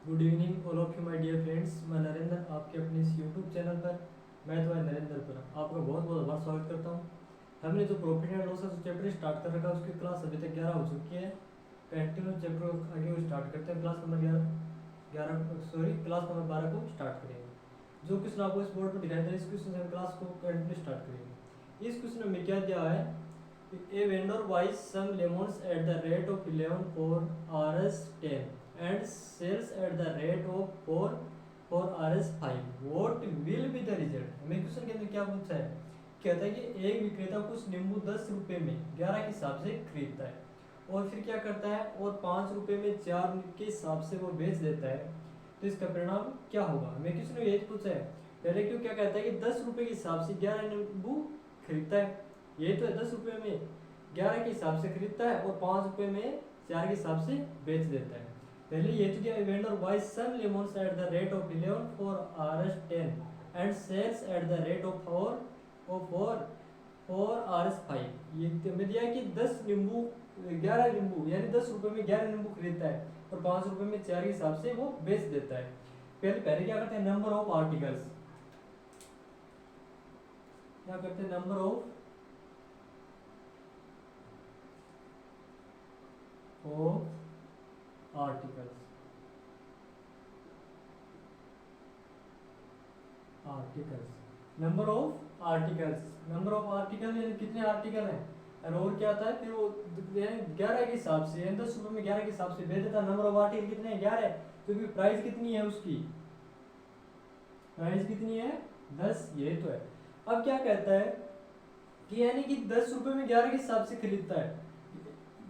Good evening all of you my dear friends. मैं नरेंद्र आपके अपने इस यूट्यूब चैनल पर मैं तो नरेंद्र पर आपका बहुत बहुत आभार स्वागत करता हूँ। हमने जो profit and loss chapter start कर रखा है उसकी क्लास अभी तक 11 हो चुकी है। कंटिन्यू चैप्टर आगे वो स्टार्ट करते हैं। क्लास नंबर 12 को स्टार्ट करेंगे। जो क्वेश्चन आपको इस बोर्ड पर दिखाई दे रहा है इस क्वेश्चन से हम क्लास को कंटिन्यू स्टार्ट करेंगे। इस क्वेश्चन में क्या दिया है, A vendor buys some lemons at the rate of 11 for Rs 10 and sells at the rate of 4 for Rs 5. What will be the result? हमें क्वेश्चन के अंदर क्या पूछा है, कहता है कि एक विक्रेता कुछ नींबू 10 रुपए में 11 के हिसाब से खरीदता है और फिर क्या करता है और 5 रुपए में 4 के हिसाब से वो बेच देता है, तो इसका परिणाम क्या होगा। हमें क्वेश्चन में यही पूछा है। पहले क्यों क्या कहता है कि 10 रुपए के हिसाब से 11 नींबू खरीदता है, ये तो है 10 रुपए में 11 के हिसाब से खरीदता है और 5 रुपए में 4 के हिसाब से बेच देता है। पहले ये तो क्या, vendor buys some lemons at the rate of 11 for Rs 10 and sells at the rate of 4 for Rs 5। ये में दिया कि 10 नींबू 11 नींबू यानी 10 रुपए में 11 नींबू खरीदता है और 5 रुपए में 4 के हिसाब से वो बेच देता है। पहले क्या करते हैं, नंबर ऑफ आर्टिकल्स, क्या करते हैं, number of articles number of article यानी कितने आर्टिकल हैं और क्या आता है फिर वो 11 के हिसाब से यानी 10 रुपए में 11 के हिसाब से बेच देता है। नंबर ऑफ आर्टिकल कितने हैं, 11 है, क्योंकि प्राइस कितनी है, उसकी प्राइस कितनी है, 10, ये तो है। अब क्या कहता है कि यानी कि 10 रुपए में 11 के हिसाब से खरीदता है,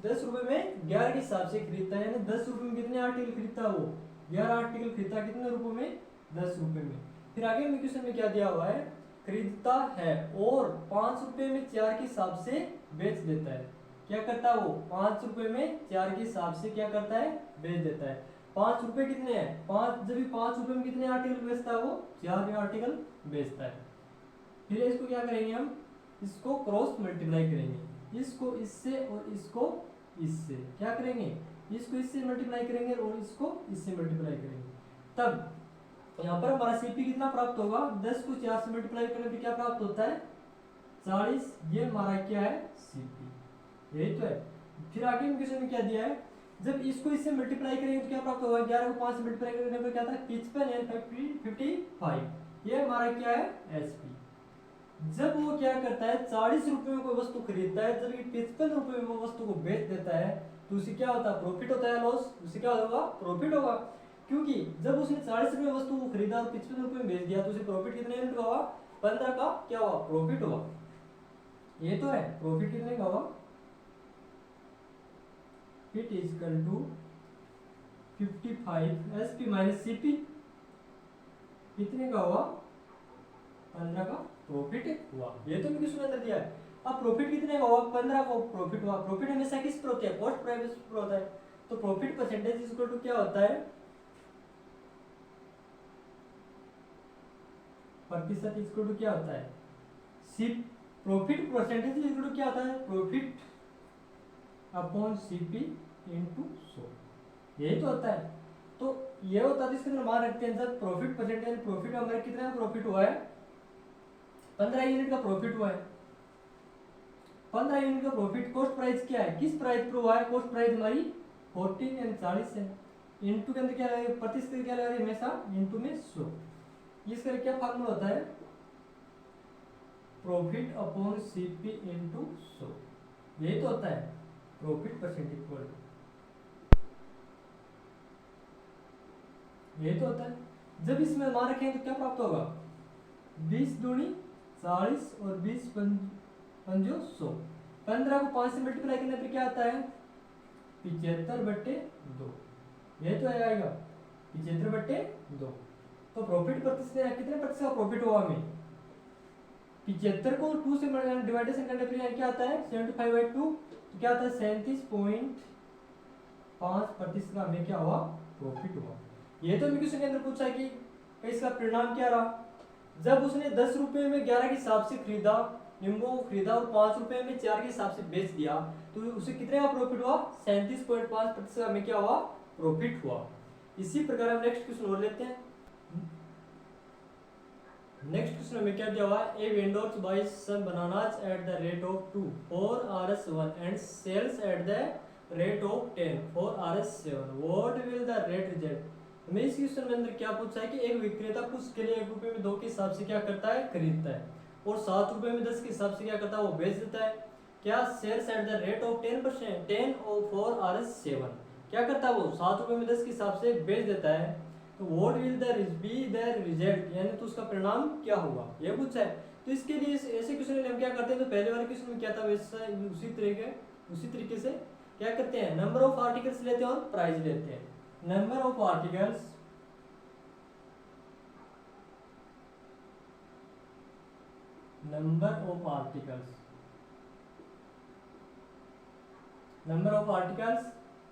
10 रुपए में 11 के हिसाब से खरीदता है, यानी 10 रुपए में कितने आर्टिकल खरीदता है, वो 11 आर्टिकल खरीदता है, कितने रुपए में, 10 रुपए में। फिर आगे में क्वेश्चन में क्या दिया हुआ है, खरीदता है और 5 रुपए में 4 के हिसाब से बेच देता है। क्या करता है वो, 5 रुपए में 4 के हिसाब से क्या करता है, बेच देता है। 5 रुपए कितने हैं, 5, जब भी 5 रुपए में कितने आर्टिकल बेचता है, वो 4 आर्टिकल बेचता है। फिर इसको क्या करेंगे हम, इसको क्रॉस मल्टीप्लाई करेंगे, इसको इससे और इसको इससे क्या करेंगे, इसको इससे मल्टीप्लाई करेंगे और इसको इससे मल्टीप्लाई करेंगे, तब यहाँ पर हमारा सीपी कितना प्राप्त होगा, 10 को 4 से मल्टीप्लाई करने पर क्या प्राप्त होता है, 40। ये हमारा क्या है, सीपी, यही तो है। फिर आगे क्वेश्चन में क्या दिया है, जब इसको इससे मल्टीप्लाई करेंगे तो क्या प्राप्त होगा, 11 को 5 से मल्टीप्लाई करने पर क्या था, 55 एंड 55, ये हमारा क्या है, एसपी। जब वो क्या करता है 40 रुपए में कोई वस्तु खरीदता है, जब 55 रुपए में वो वस्तु को बेच देता है, तो उसे क्या होता है, प्रॉफिट होता है, लॉस, उसे क्या होगा, प्रॉफिट होगा। क्योंकि जब उसने 40 रुपए में वस्तु को खरीदा और 55 रुपए में बेच दिया, तो उसे प्रॉफिट कितने यूनिट का होगा, 15 का क्या होगा, प्रॉफिट होगा। ये तो है, प्रॉफिट कितने का होगा, it is equal to 55 SP minus CP, कितने का होगा, 15 का प्रॉफिट हुआ। ये तो क्वेश्चन अंदर दिया है। अब प्रॉफिट कितने का हुआ, 15 का प्रॉफिट हुआ। प्रॉफिट हमेशा किस पर होता है, कॉस्ट प्राइस पर होता है, तो profit percentage is equal to क्या होता है, प्रतिशत इज इक्वल टू क्या होता है, सीप, profit percentage is equal to क्या होता है, प्रॉफिट अपॉन सीपी इनटू 100, यही तो होता है। तो ये होता है, इसके अंदर मान रखते हैं जब प्रॉफिट परसेंटेज, प्रॉफिट हमारे कितना प्रॉफिट हुआ है, 15 यूनिट का प्रॉफिट हुआ है। 15 यूनिट का प्रॉफिट, कॉस्ट प्राइस क्या है, किस प्राइस पर हुआ है, कॉस्ट प्राइस हमारी 14 यानी 40 है। इनटू के अंदर क्या लगेगा, प्रतिशत क्या लगेगा, हमेशा इनटू में 100। इसका क्या फार्मूला होता है, प्रॉफिट अपॉन सीपी इनटू 100, यही तो होता है प्रॉफिट परसेंटेज इक्वल, यही तो होता है। जब इसमें मान रखेंगे तो क्या प्राप्त होगा, 20 दूनी 40 और 20 पंजो 100, 15 को 5 से मल्टीप्लाई करने पर क्या आता है, 75/2, यही तो आएगा 75/2। तो प्रॉफिट प्रतिशत कितने प्रतिशत का प्रॉफिट हुआ हमें, 75 को 2 से डिवाइडेशन करने पर क्या आता है, 75/2, तो क्या आता है 37.5% का हमें क्या हुआ, प्रॉफिट हुआ। ये तो क्वेश्चन के अंदर पूछा है कि इसका परिणाम क्या रहा, जब उसने 10 रुपए में 11 के हिसाब से खरीदा, नींबू को खरीदा और 5 रुपए में 4 के हिसाब से बेच दिया, तो उसे कितने का प्रॉफिट हुआ, 37.5% हमें क्या हुआ, प्रॉफिट हुआ। इसी प्रकार हम नेक्स्ट क्वेश्चन और लेते हैं। नेक्स्ट क्वेश्चन में क्या दिया हुआ है, a vendors buys some bananas at the rate of 2 for RS1 and sells at the rate of 10 for RS7, what will the rate result. हमें इस क्वेश्चन में अंदर क्या पूछा है कि एक विक्रेता कुछ केले 1 रुपए में 2 के हिसाब से क्या करता है, खरीदता है, और 7 रुपए में 10 के हिसाब से क्या करता है, वो बेच देता है। क्या sells at the rate of 10% 10 for RS7, क्या करता है वो 7 रुपए में 10 के हिसाब से बेच देता है। तो what will the be the result, यानी तो उसका परिणाम क्या होगा, ये पूछा है। तो इसके लिए ऐसे क्वेश्चन हम क्या करते हैं, तो पहले वाले क्वेश्चन में क्या था वैसा उसी तरीके से क्या करते हैं, नंबर ऑफ आर्टिकल्स लेते हैं और प्राइस लेते हैं। नंबर ऑफ आर्टिकल्स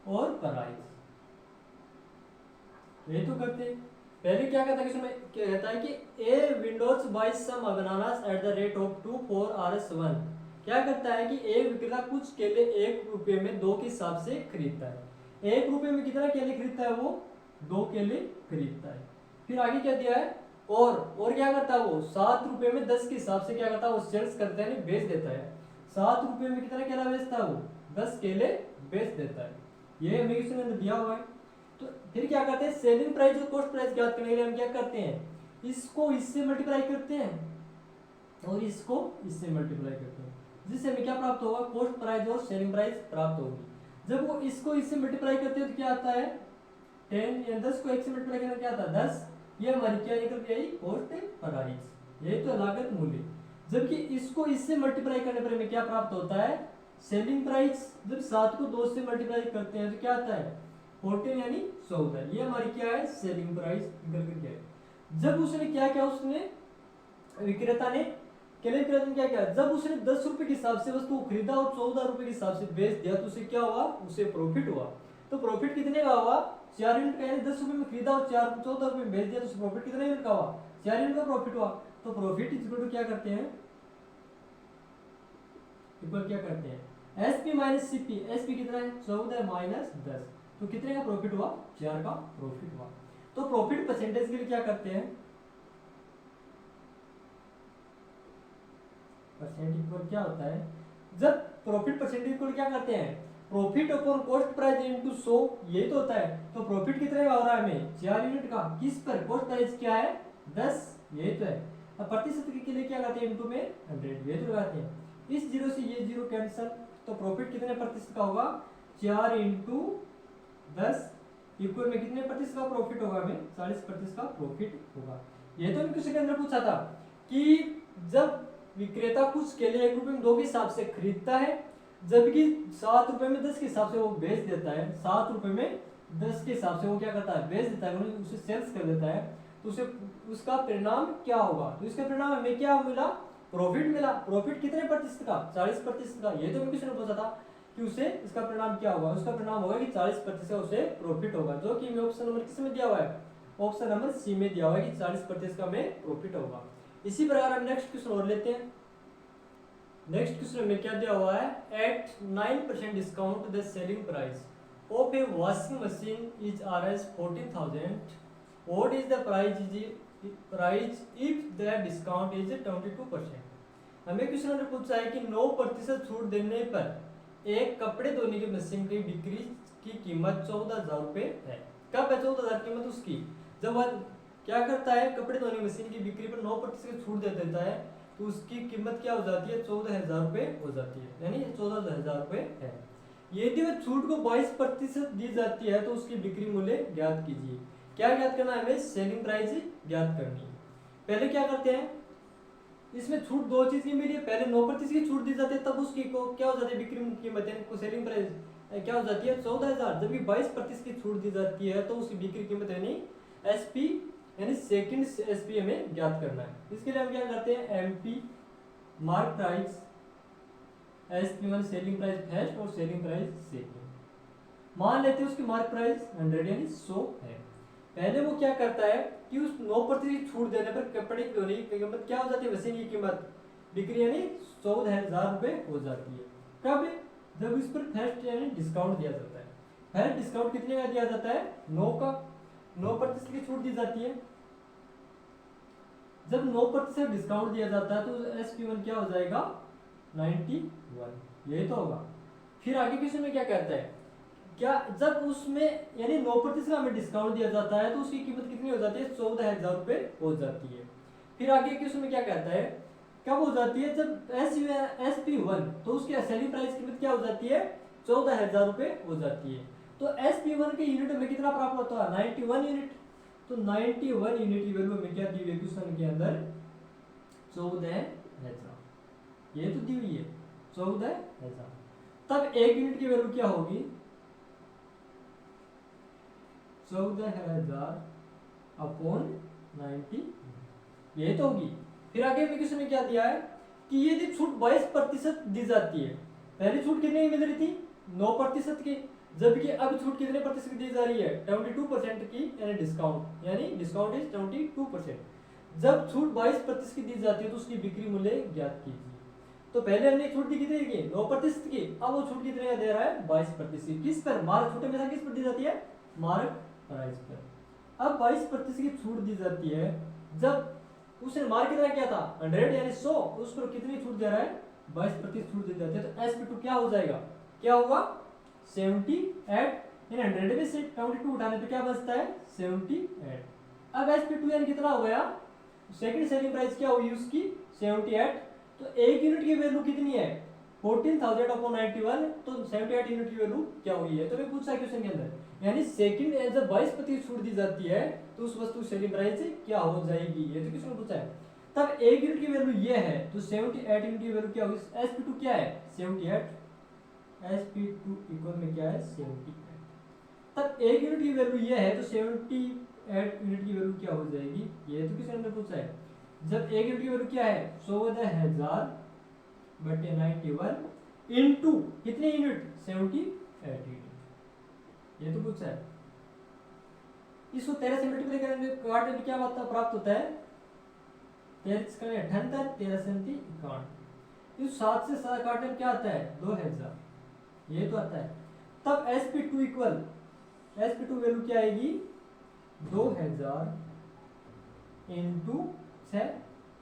और प्राइस, ये तो करते हैं। पहले क्या कहता है कि इसमें क्या कहता है कि a vendors buys some bananas at the rate of 2 for RS1, क्या करता है कि एक विक्रेता कुछ केले 1 रुपए में 2 के हिसाब से खरीदता है। 1 रुपए में कितना केले खरीदता है, वो 2 केले खरीदता है। फिर आगे क्या दिया है, और क्या करता है वो 7 रुपए में 10 के हिसाब से क्या करता है, वो सेल्स करता है, नहीं बेच देता है। 7 रुपए में कितना केला बेचता है, वो 10 केले बेच देता है। ये हमें क्वेश्चन में दिया हुआ है। तो फिर क्या करते हैं, सेलिंग प्राइस और कॉस्ट प्राइस ज्ञात करने के लिए हम क्या करते हैं, इसको इससे मल्टीप्लाई करते हैं और इसको इससे मल्टीप्लाई करते हैं, जिससे हमें क्या प्राप्त होगा, कॉस्ट प्राइस और सेलिंग प्राइस प्राप्त होगी। जब वो इसको इससे मल्टीप्लाई करते हैं तो क्या आता है 10, या 10 को 1 से मल्टीप्लाई करना क्या आता है 10, ये हमारी क्या निकल गई, कॉस्ट प्राइस, ये तो लागत मूल्य। जबकि इसको इससे मल्टीप्लाई करने पर हमें क्या प्राप्त होता है, सेलिंग प्राइस। जब 7 को 2 से मल्टीप्लाई करते हैं तो क्या आता है 14 यानी 14, ये हमारी क्या है, सेलिंग प्राइस निकल कर क्या। जब उसने क्या किया, उसने विक्रेता ने क्या किया, जब उसने 10 रुपए के हिसाब से वस्तु को खरीदा और 14 रुपए के हिसाब से बेच दिया तो उसे क्या हुआ, उसे प्रॉफिट हुआ। तो प्रॉफिट कितने का हुआ, 4 यूनिट का, यानी 10 रुपए में खरीदा और 14 रुपए में बेच दिया तो उसे प्रॉफिट कितने यूनिट का हुआ, 4 यूनिट का प्रॉफिट हुआ। तो प्रॉफिट इक्वल टू क्या करते हैं, इक्वल क्या करते हैं, एसपी माइनस सीपी। एसपी कितना है 14 माइनस 10, तो कितने का प्रॉफिट हुआ, 4 का प्रॉफिट हुआ। तो प्रॉफिट परसेंटेज के लिए क्या करते हैं, परसेंट इक्वल क्या होता है, जब प्रॉफिट परसेंटेज इक्वल क्या करते हैं, profit upon cost price into 100, ये तो होता है। तो प्रॉफिट कितने का हो रहा है हमें 4 यूनिट का, किस पर, कॉस्ट प्राइस क्या है 10, ये तो है। अब प्रतिशत के लिए क्या करते हैं, इनटू में 100, ये तो लगाते हैं। इस 0 से ये 0 कैंसिल, तो प्रॉफिट कितने प्रतिशत का होगा, 4 इंटू 10 इक्वल में कितने प्रतिशत का प्रॉफिट होगा, हमें 40% का प्रॉफिट होगा। ये तो किसी के अंदर पूछा था कि जब विक्रेता कुछ केले 1 रुपए में 2 के हिसाब से खरीदता है, जबकि 7 रुपए में 10 के हिसाब से वो बेच देता है, 7 रुपए में 10 के हिसाब से वो क्या करता है, बेच देता है, उसे सेल्स कर देता है, तो उसे उसका परिणाम क्या होगा। तो इसका परिणाम हमें क्या मिला, प्रॉफिट मिला। प्रॉफिट कितने प्रतिशत का, 40% का। ये तो मैं किसी ने पूछा था कि उसे इसका परिणाम क्या होगा, उसका परिणाम होगा कि 40% का उसे प्रॉफिट होगा, जो कि हमें ऑप्शन नंबर किस में दिया हुआ है, ऑप्शन नंबर सी में दिया हुआ है कि 40% का हमें प्रॉफिट होगा। इसी प्रकार हम नेक्स्ट क्वेश्चन और लेते हैं। नेक्स्ट क्वेश्चन में क्या दिया हुआ है, at 9% discount the selling price of a washing machine is Rs 14,000, what is the price if the discount is 22%। हमें क्वेश्चन में पूछा है कि 9% छूट देने पर एक कपड़े धोने की मशीन की बिक्री की कीमत 14,000 रुपए है। कब है 14,000 कीमत उसकी, जब वह क्या करता है, कपड़े धोने की मशीन की बिक्री पर 9% छूट दे देता है, तो उसकी कीमत क्या हो जाती है, 14,000 रुपए हो जाती है, यानी 14,000 रुपए है। यदि वह छूट को 22% दी जाती है तो उसकी बिक्री मूल्य ज्ञात कीजिए। क्या ज्ञात करना है, हमें सेलिंग प्राइस ज्ञात करनी है। पहले क्या करते हैं, इसमें छूट 2 चीज की मिली है, पहले 9% की छूट दी जाती है, तब उसकी क्या हो जाती है, बिक्री कीमत यानी सेलिंग प्राइस क्या हो जाती है 14,000। जबकि 22% की छूट दी जाती है तो उसकी बिक्री कीमत यानी एसपी यानी सेकंड एसपी हमें ज्ञात करना है। इसके लिए हम क्या करते हैं, एमपी मार्क प्राइस, एसपी मान सेलिंग प्राइस फर्स्ट और सेलिंग प्राइस सेकंड। मान लेते हैं उसकी मार्क प्राइस 100 यानी 100 है। पहले वो क्या करता है कि उस 9% की छूट देने पर कपड़े की धोने की कीमत क्या हो जाती है, मशीन की कीमत बिक्री यानी 14,000 रुपए हो जाती है। कब, जब इस पर फर्स्ट यानी डिस्काउंट दिया जाता है। फर्स्ट डिस्काउंट कितने का दिया जाता है, 9 का। 9% की छूट दी जाती है। जब 9% डिस्काउंट दिया जाता है तो SP1 क्या हो जाएगा 91, यही तो होगा। फिर आगे क्वेश्चन में क्या कहता है, क्या जब उसमें यानी 9% का हमें डिस्काउंट दिया जाता है तो उसकी कीमत कितनी हो जाती है 14,000 रुपये हो जाती है। फिर आगे क्वेश्चन में क्या कहता है, कब हो जाती है जब SP1 तो उसकी सेलिंग प्राइस कीमत क्या हो जाती है 14,000 रुपये हो जाती है। तो SP1 के यूनिट में कितना प्राप्त होता है 91 यूनिट। तो 91 यूनिट की वैल्यू हमें क्या दी हुई है क्वेश्चन के अंदर 14,000, ये तो दी हुई है 14,000। तब एक यूनिट की वैल्यू क्या होगी 14,000 अपॉन 90, यही तो होगी। फिर आगे क्वेश्चन में क्या दिया है कि यदि छूट 22% दी जाती है, पहली छूट कितने की मिल रही थी 9% की, जबकि अब छूट कितने प्रतिशत की दी जा रही है 22% की, यानी डिस्काउंट इज 22%। जब छूट 22% की दी जाती है तो उसकी बिक्री मूल्य ज्ञात कीजिए। तो पहले हमने छूट दी कितने की 9% की, अब वो छूट कितने का दे रहा है 22%। किस पर मार्क छूट हमेशा किस पर दी जाती है मार्क प्राइस पर। अब 22% की छूट दी जाती है, जब उसने मार्क कितना किया था 100 यानी 100, उस पर कितनी छूट दे रहा है 22% छूट दी जाती है। तो SP2 क्या हो जाएगा, क्या होगा 78, यानी 100 में से 22 उठाने पे क्या बचता है 78। अब SP2 यानी कितना हो गया, सेकंड सेलिंग प्राइस क्या हुई उसकी 78। तो एक यूनिट की वैल्यू कितनी है 14,000 अपॉन 91, तो 78 यूनिट की वैल्यू क्या हुई है। तो मैं पूछा क्वेश्चन के अंदर, यानी सेकंड जब 22% छूट दी जाती है तो उस वस्तु की सेलिंग प्राइस क्या हो जाएगी, ये तो क्वेश्चन में पूछा है। तब एक यूनिट की वैल्यू ये है तो 78 यूनिट की वैल्यू क्या होगी, SP2 क्या है 78, SP2 इक्वल में क्या है 78। तब एक यूनिट की वैल्यू ये है तो 78 यूनिट की वैल्यू क्या हो जाएगी, ये तो क्वेश्चन में पूछा है। जब एक यूनिट की वैल्यू क्या है 14,000 बटे 91 इनटू कितने यूनिट 78 यूनिट, ये तो पूछा है। इसको 13 से मल्टीप्लाई करेंगे काटने में क्या बात प्राप्त होता है 13 13 से 51। इस 7 से 7 काटने में क्या आता है 2000, ये तो आता है। तब SP2 इक्वल SP2 वैल्यू क्या आएगी 2000 इंटू 6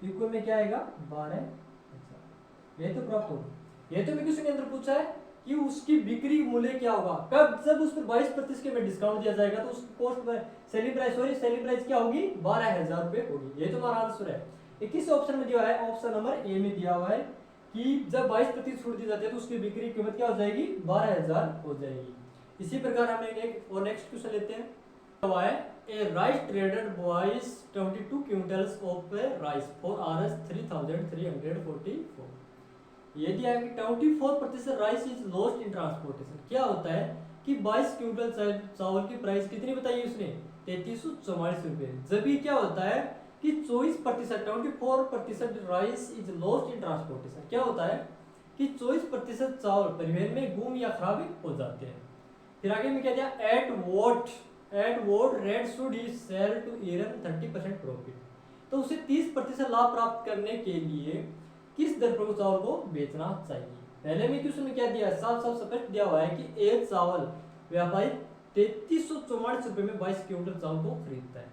इक्वल में क्या आएगा 12,000, ये तो प्राप्त होगा। ये तो मैं क्वेश्चन के अंदर पूछा है कि उसकी बिक्री मूल्य क्या होगा कब, जब उस पर 22% में डिस्काउंट दिया जाएगा तो उसकी कॉस्ट सेलिंग प्राइस क्या होगी 12,000 रुपए होगी, ये तो हमारा आंसर है। 21 ऑप्शन में दिया है, ऑप्शन नंबर ए में दिया हुआ है कि जब 22% छूट दी जाती है तो उसकी बिक्री कीमत क्या हो जाएगी 12,000 हो जाएगी। इसी प्रकार हम एक और नेक्स्ट क्वेश्चन लेते हैं। A rice trader buys 22 quintals of rice for Rs 3,344। ये दिया है कि 24% rice is lost in transportation. क्या होता है कि 22 क्विंटल चावल की प्राइस कितनी बताई उसने 3,344 रुपए, जबकि क्या होता है कि 24% rice is lost in transportation. क्या होता है कि 24% चावल परिवहन में गुम या खराब हो जाते हैं। फिर आगे में क्या दिया at what rate should he sell to earn 30% profit. तो उसे 30% लाभ प्राप्त करने के लिए किस दर पर चावल को बेचना चाहिए। पहले में क्वेश्चन में क्या दिया है साफ स्पष्ट दिया हुआ है कि एक चावल व्यापारी 3,344 रुपए में 22 क्विंटल चावल को खरीदता है,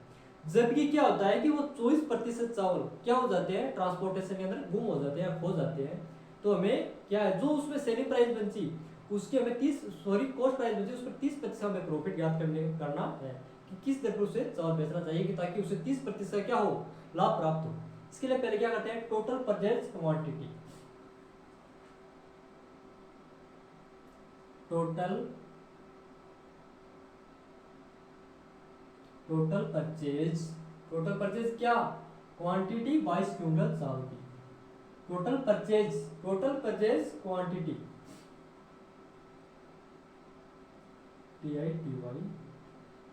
जबकि क्या होता है कि वो 24% चावल क्या हो जाते हैं ट्रांसपोर्टेशन के अंदर गुम हो जाते हैं खो जाते हैं। तो हमें क्या है जो उसमें सेलिंग प्राइस बची उसकी हमें कॉस्ट प्राइस बची उस पर 30% हमें प्रॉफिट ज्ञात करना है कि किस दर पर उसे चावल बेचना चाहिए कि ताकि उसे 30% क्या हो लाभ प्राप्त हो। इसके लिए पहले क्या करते हैं total purchase quantity, total purchase क्या क्वांटिटी 22 क्विंटल चावल की, total purchase quantity TITY,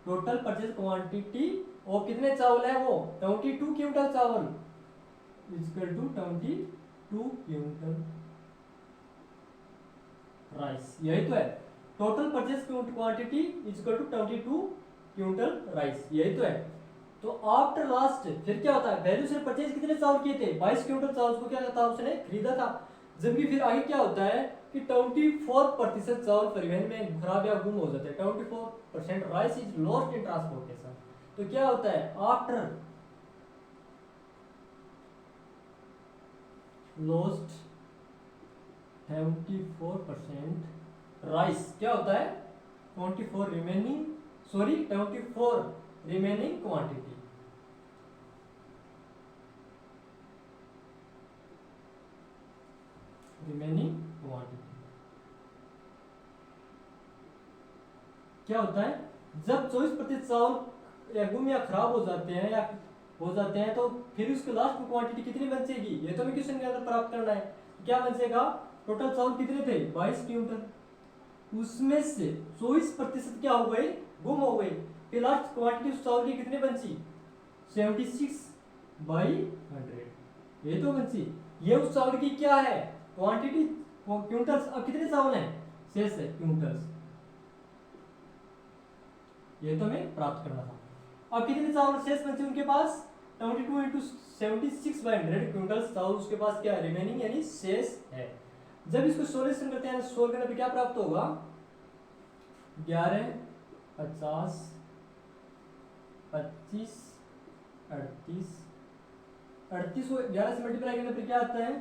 total purchase quantity और कितने चावल है वो 22 क्विंटल चावल इक्वल टू 22 क्विंटल राइस, यही तो है। Total purchase quantity equal to 22 quintal rice, यही तो है। तो आफ्टर लास्ट फिर क्या होता है वैल्यू से परचेज कितने चावल किए थे 22 क्विंटल चावल को क्या था उसने खरीदा था, जबकि फिर आगे क्या होता है कि 24% चावल परिवहन में खराब या गुम हो जाते हैं। 24% rice is lost in transportation. तो क्या होता है, आफ्टर लॉस्ट 74% राइस, क्या होता है 24 remaining, sorry 24 remaining quantity, remaining quantity क्या होता है, जब 24% चावल या गुम या खराब हो जाते हैं या हो जाते हैं तो फिर उसके लास्ट में क्वांटिटी कितनी बचेगी, ये तो हमें क्वेश्चन के अंदर प्राप्त करना है। क्या बचेगा, टोटल चावल कितने थे 22 क्विंटल, उसमें से 24% क्या हो गए, गुम हो गए, फिर लास्ट क्वांटिटी उस चावल की कितनी बची 76/100, ये तो बची, ये उस चावल की क्या है क्वांटिटी क्विंटल्स। अब कितने चावल हैं, शेष है क्विंटल्स, ये तो हमें प्राप्त करना था। अब कितने चावल शेष बचे उनके पास, 22 इंटू 76/100 क्विंटल्स चावल उसके पास क्या रिमेनिंग यानी शेष है। जब इसको सोल्यूशन करते हैं, सोल्व करने पे क्या प्राप्त होगा, 11, 50, 25, 38, 38 को 11 से मल्टीप्लाई करने पे क्या आता है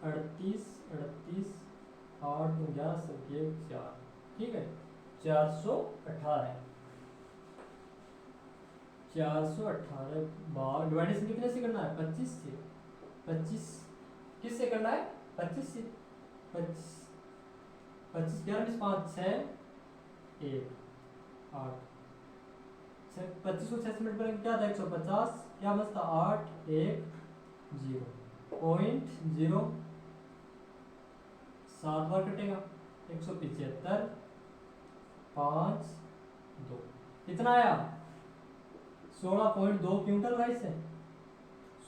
38, 38, 8, 11, 4, ठीक है 418, 418 बार डिवाइडेशन कितने से करना है 25 से, 25 किस से करना है 25 से, 25 25 11 5 6 1 8, 25 को 6 से मल्टीप्लाई क्या था 150, क्या बचता 8 1 0.0, 7 बार कटेगा 175 5 2, कितना आया 16.2 क्विंटल राइस है,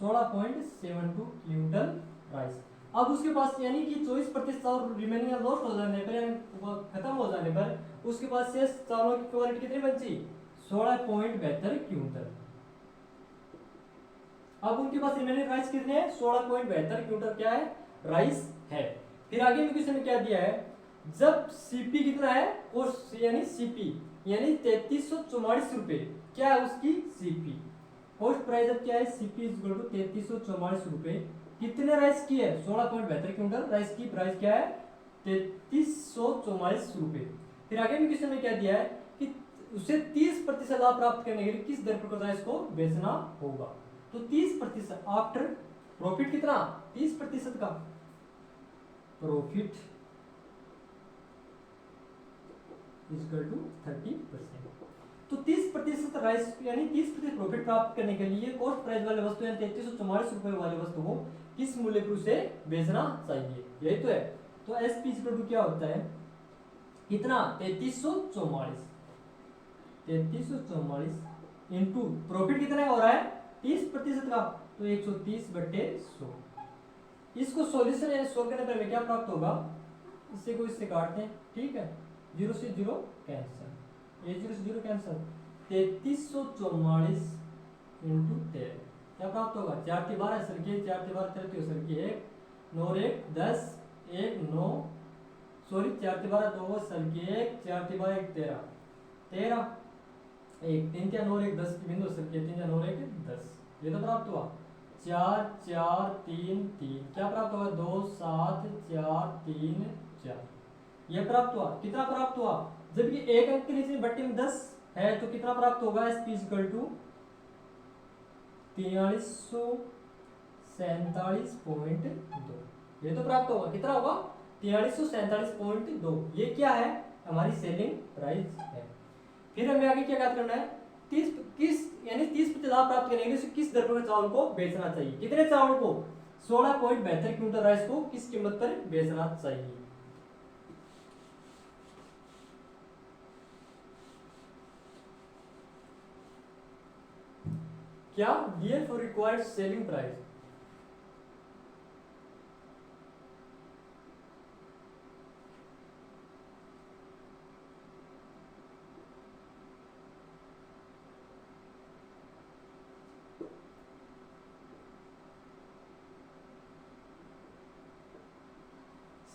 16.72 क्विंटल राइस। अब उसके पास यानी कि 24% चावल रिमेनिंग लॉस्ट हो जाने पर, खत्म हो जाने पर उसके पास शेष चावलों की क्वालिटी कितनी बची 16.72 क्विंटल। अब उनके पास रिमेनिंग राइस कितने हैं 16.72 क्विंटल क्या है राइस है। फिर आगे में क्वेश्चन में क्या दिया है, जब सीपी कितना है यानी सीपी यानी 3344 रुपए, क्या है उसकी सीपी कॉस्ट प्राइस अब क्या है सीपी इज इक्वल टू 3344 रुपए, कितने राइस की है 16.72 क्विंटल राइस की प्राइस क्या है 3344 रुपए। फिर आगे में क्वेश्चन में क्या दिया है कि उसे 30% लाभ प्राप्त करने के लिए किस दर पर राइस को बेचना होगा, तो 30% आफ्टर प्रॉफिट कितना 30% का प्रॉफिट इक्वल टू 30%, तो 30% राइस यानी 30% प्रॉफिट प्राप्त करने के लिए कॉस्ट प्राइस वाले वस्तु यानी 3344 रुपए वाले वस्तु को किस मूल्य पर उसे बेचना चाहिए, यही तो है। तो एस पी इक्वल टू क्या होता है कितना 3344 इंटू प्रॉफिट कितना हो रहा है 30% का, तो 130/100। इसको सॉल्यूशन यानी सोल्व करने पर हमें क्या प्राप्त होगा, इससे को इससे काटते हैं, ठीक है 0 से 0 कैंसिल, ये 0 से 0 कैंसिल, 3344 इंटू 13 क्या प्राप्त होगा 4 × 12 सर के 4 × 12 30 सर के 1 9 1 10 1 9 सॉरी 4 × 12 2 सर के 1 4 × 12 1 13 13 1 3 × 9 1 10 की बिंदु सर के 3 × 9 1 10, ये तो प्राप्त हुआ 4 4 3 3 क्या प्राप्त होगा 2 7 4 3 4, यह प्राप्त हुआ। कितना प्राप्त हुआ, जब ये एक अंक के नीचे बट्टे में 10 है तो कितना प्राप्त होगा एस पी इक्वल टू 4347.2, ये तो प्राप्त होगा, कितना होगा 4347.2, ये क्या है हमारी सेलिंग प्राइस है। फिर हमें आगे क्या करना है 30% लाभ प्राप्त करने के लिए किस दर पर चावल को बेचना चाहिए, कितने चावल को 16.72 क्विंटल राइस को किस कीमत पर बेचना चाहिए। क्या गियर for required selling price,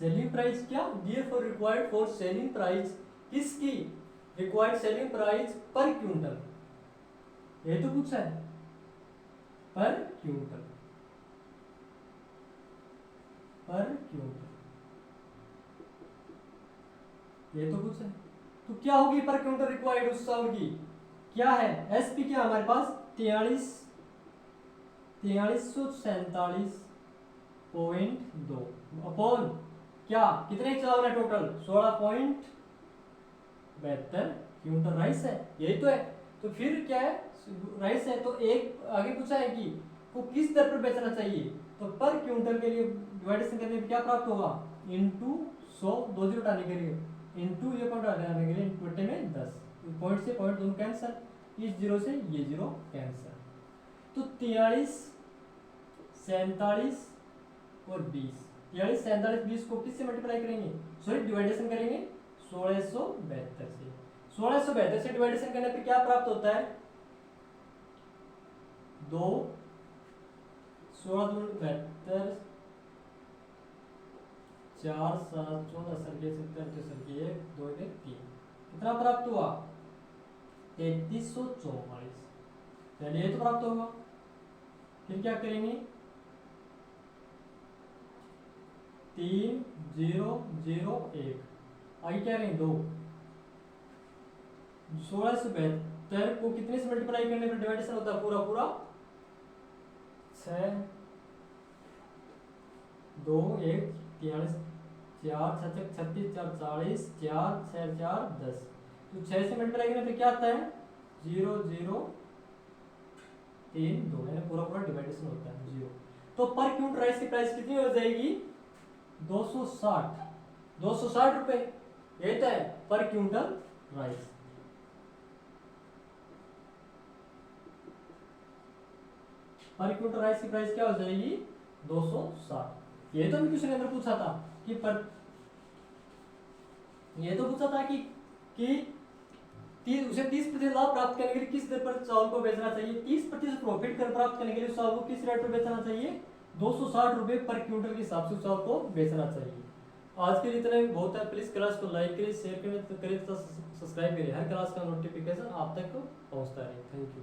selling price क्या गियर for required for selling price किसकी required selling price per quintal, ये तो पूछा है पर क्विंटल, पर क्विंटल ये तो पूछा है। तो क्या होगी पर क्विंटल रिक्वायर्ड उस साल की, क्या है एसपी, क्या हमारे पास 4347.2 अपॉन क्या, कितने चावल है टोटल 16.72 क्विंटल राइस है, यही तो है। तो फिर क्या है, राइस है तो एक आगे पूछा है कि वो किस दर पर बेचना चाहिए, तो पर क्विंटल के लिए डिवाइडेशन करने पर क्या प्राप्त होगा, इनटू 100, 2 जीरो हटाने के लिए इनटू ये पॉइंट हटाने के लिए बटे में 10, पॉइंट से पॉइंट दोनों कैंसिल, इस जीरो से ये जीरो कैंसिल। तो 43, 47 और 20, 43, 47, 20 को किससे मल्टीप्लाई करेंगे, सॉरी डिवाइडेशन करेंगे 1672 से। 1672 से डिवाइडेशन करने पर क्या प्राप्त होता है, 2, 16 दूनी 72, 4, 7, 14 सर के 70 सर के 1, 2, 1, 3, कितना प्राप्त हुआ 3344, चलिए ये तो प्राप्त होगा। फिर क्या करेंगे 3001, आगे क्या करेंगे 2, 1672 को कितने से मल्टीप्लाई करने पर डिवाइडेशन होता है पूरा पूरा 6, 2, 1, 43, 4, 6, 36, 4, 40, 4, 6, 4, 10, तो 6 से मल्टीप्लाई करने पर क्या आता है 0, 0, 3, 2, यानी पूरा पूरा डिवाइडेशन होता है 0। तो पर क्विंटल राइस की प्राइस कितनी हो जाएगी 260 रुपए, ये तो है पर क्विंटल राइस। पर क्विंटल राइस की प्राइस क्या हो जाएगी 260। ये तो भी क्वेश्चन के अंदर पूछा था कि पर, ये तो पूछा था कि उसे 30% लाभ प्राप्त करने के लिए किस दर पर चावल को बेचना चाहिए, 30% प्रॉफिट कर प्राप्त करने के लिए चावल को किस रेट पर बेचना चाहिए 260 रुपए पर क्विंटल के हिसाब से चावल को बेचना चाहिए। आज के लिए इतना ही बहुत है। प्लीज क्लास को लाइक करिए, शेयर करिए तथा सब्सक्राइब करिए, हर क्लास का नोटिफिकेशन आप तक पहुंचता रहे। Thank you.